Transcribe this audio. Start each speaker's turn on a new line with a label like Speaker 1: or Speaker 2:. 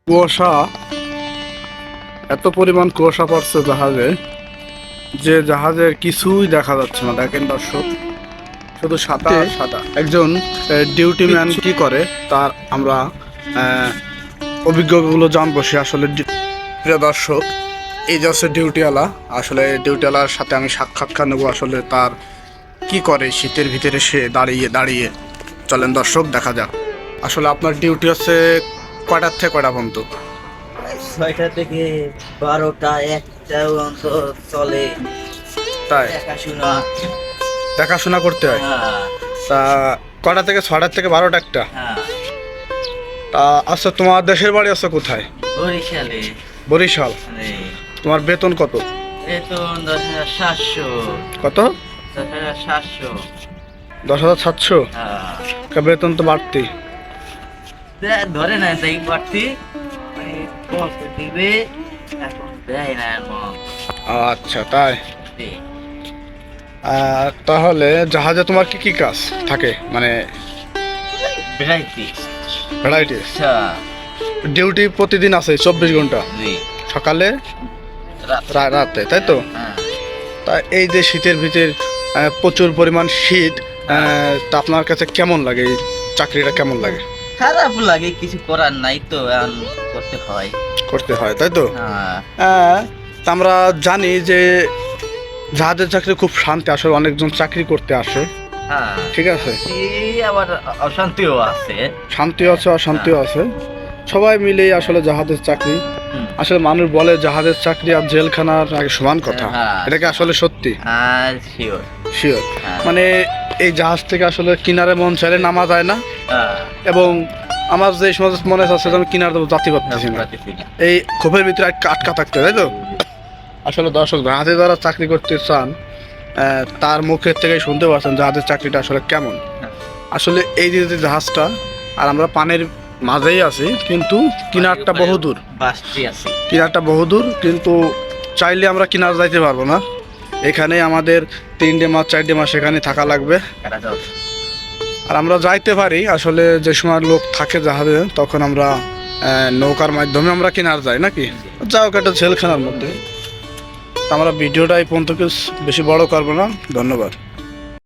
Speaker 1: কুয়াশা, এত পরিমাণ কুয়াশা পড়ছে জাহাজে যে জাহাজের কিছুই দেখা যাচ্ছে না। দেখেন দর্শক, শুধু সাদা আর সাদা। একজন ডিউটি ম্যান কি করে তার আমরা অভিজ্ঞতাগুলো জানবো। সে আসলে প্রিয় দর্শক, এই যে হচ্ছে ডিউটিওয়ালা। আসলে ডিউটিওয়ালার সাথে আমি সাক্ষাৎকার নেবো। আসলে তার কি করে শীতের ভিতরে সে দাঁড়িয়ে দাঁড়িয়ে। চলেন দর্শক, দেখা যাক। আসলে আপনার ডিউটি হচ্ছে কয়টার থেকে কয়টা পর্যন্ত?
Speaker 2: 6টা থেকে 12টা 1টা পর্যন্ত চলে।
Speaker 1: তাই
Speaker 2: দেখাশোনা।
Speaker 1: দেখাশোনা করতে হয়।
Speaker 2: হ্যাঁ,
Speaker 1: তা কয়টা থেকে 6টা থেকে 12টা একটা?
Speaker 2: হ্যাঁ।
Speaker 1: তা আচ্ছা, তোমার দেশের বাড়ি আছে কোথায়?
Speaker 2: বরিশালে।
Speaker 1: বরিশাল। তোমার বেতন কত?
Speaker 2: বেতন 10,700।
Speaker 1: কত?
Speaker 2: 10,700।
Speaker 1: 10,700?
Speaker 2: হ্যাঁ।
Speaker 1: বেতন তো বাড়তি।
Speaker 2: ধরে না তাই বাড়তি মানে বস দিবে, এখন দেয় না এমন।
Speaker 1: আচ্ছা তাই। তাহলে জাহাজে তোমার কি কি কাজ থাকে, মানে
Speaker 2: ভ্যারাইটিস।
Speaker 1: ভ্যারাইটিস?
Speaker 2: আচ্ছা।
Speaker 1: ডিউটি প্রতিদিন আছে 24 ঘন্টা,
Speaker 2: জি।
Speaker 1: সকালে
Speaker 2: রাত।
Speaker 1: রাতে, তাই তো?
Speaker 2: হ্যাঁ।
Speaker 1: তা এই যে শীতের ভিতর প্রচুর পরিমাণ শীত, তা আপনার কাছে কেমন লাগে? এই চাকরিটা কেমন লাগে?
Speaker 2: খারাপ লাগে, কিছু করার নাই তো, এখন করতে হয়।
Speaker 1: করতে হয়, তাই তো?
Speaker 2: হ্যাঁ।
Speaker 1: তা আমরা জানি যে জাহাজের চাকরি খুব শান্তি। আসলে অনেকজন চাকরি করতে আসে,
Speaker 2: হ্যাঁ।
Speaker 1: ঠিক আছে?
Speaker 2: এই আবার অশান্তিও আছে।
Speaker 1: শান্তিও আছে, অশান্তিও আছে। সবাই মিলেই আসলে জাহাজের চাকরি।
Speaker 2: হুম।
Speaker 1: আসলে মানুষ বলে জাহাজের চাকরি আর জেলখানার আগে সমান কথা।
Speaker 2: হ্যাঁ।
Speaker 1: এটা কি আসলে সত্যি?
Speaker 2: হ্যাঁ, শিওর।
Speaker 1: শিওর।
Speaker 2: হ্যাঁ।
Speaker 1: মানে এই জাহাজ থেকে আসলে কিনারে মন চাইলে নামা যায় না,
Speaker 2: হ্যাঁ।
Speaker 1: এবং আমার যে সমস্ত মনে আছে আমি কিনার দেবো জাতি করতেছি না, এই ক্ষোভের ভিতরে আটকা থাকতে, তাই তো? আসলে দর্শক, জাহাজে যারা চাকরি করতে চান তার মুখের থেকে শুনতে পাচ্ছেন জাহাজের চাকরিটা আসলে কেমন। আসলে এই যে জাহাজটা, আর আমরা পানির মাঝেই আছি, কিন্তু কিনারটা বহুদূর।
Speaker 2: বাসটি আছে।
Speaker 1: কিনারটা বহুদূর, কিন্তু চাইলে আমরা কিনার যাইতে পারবো না। এখানে আমাদের 3 মাস 4 মাস এখানে থাকা লাগবে। আর আমরা যাইতে পারি আসলে যে সময় লোক থাকে জাহাজে, তখন আমরা নৌকার মাধ্যমে আমরা কিনার যাই নাকি, যাও একটা জেলখানার মধ্যে। আমরা ভিডিওটা এই পর্যন্ত বেশি বড় করবো না। ধন্যবাদ।